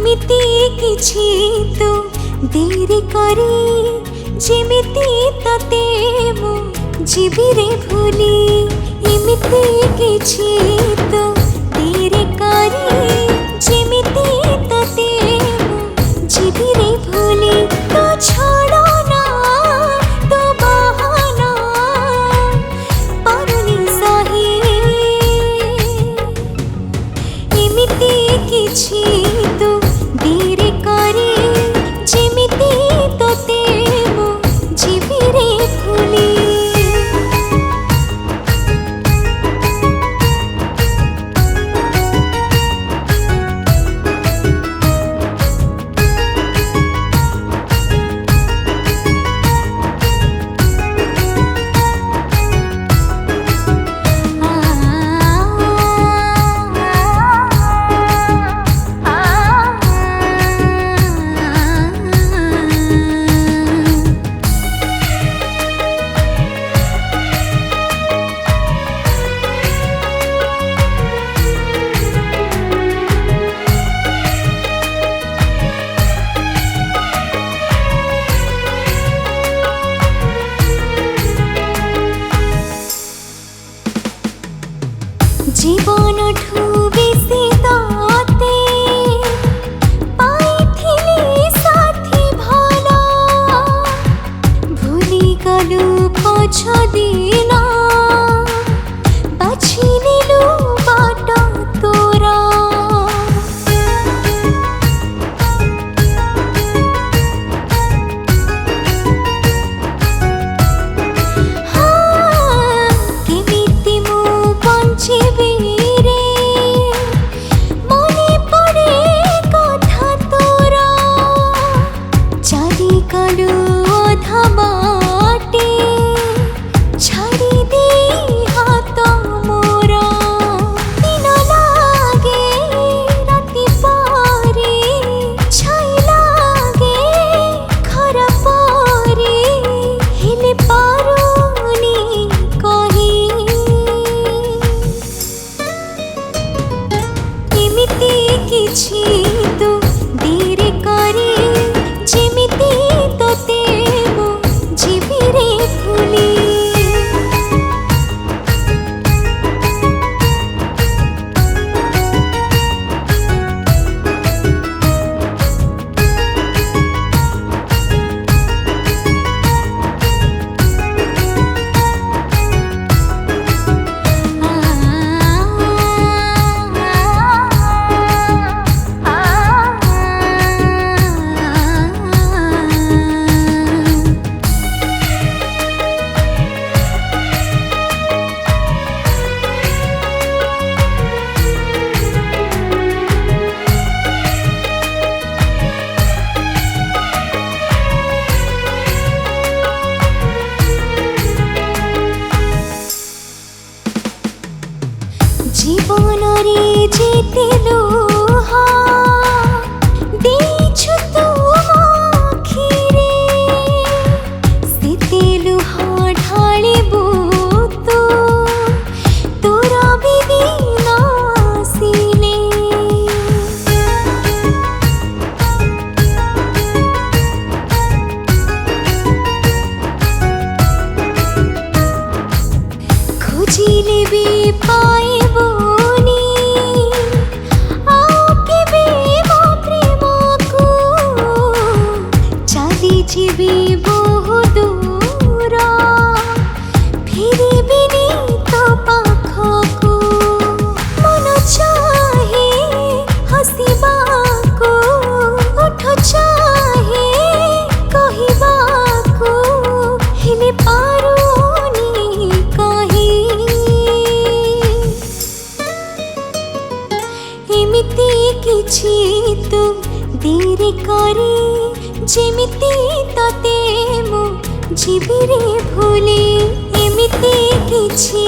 एमिति किछि तो देरी करी जेमिति तते मु जीबी रे भूली एमिति किछि तो देरी करी जेमिति तते मु जीबी रे भूली तो छोड़ो ना तो बहाना पारुनी सही एमिति किछि तो देरी करी जेमिति तते मु जीबी रे भूली जीवन ठू बेसी ताते पाइथिली साथी भला भूली गलु पछ दिना बाछि निलु बाट तोरा केमिति मु बंचिबी जीवन रे जेते लोहा देछु तुम आखिरे सेते लोहा ढालिबो तो तोरा बिना सिले खोजिले भी पाइबो जीबी बहु दूरा फिरी बिनी तो पाखको मन चाहे हसीबा को उठ चाहे कहिबा को हेले पारुनी कही एमिति किछि तू देरी करी जेमिति तते मु जीबी रे भूली एमिति किछि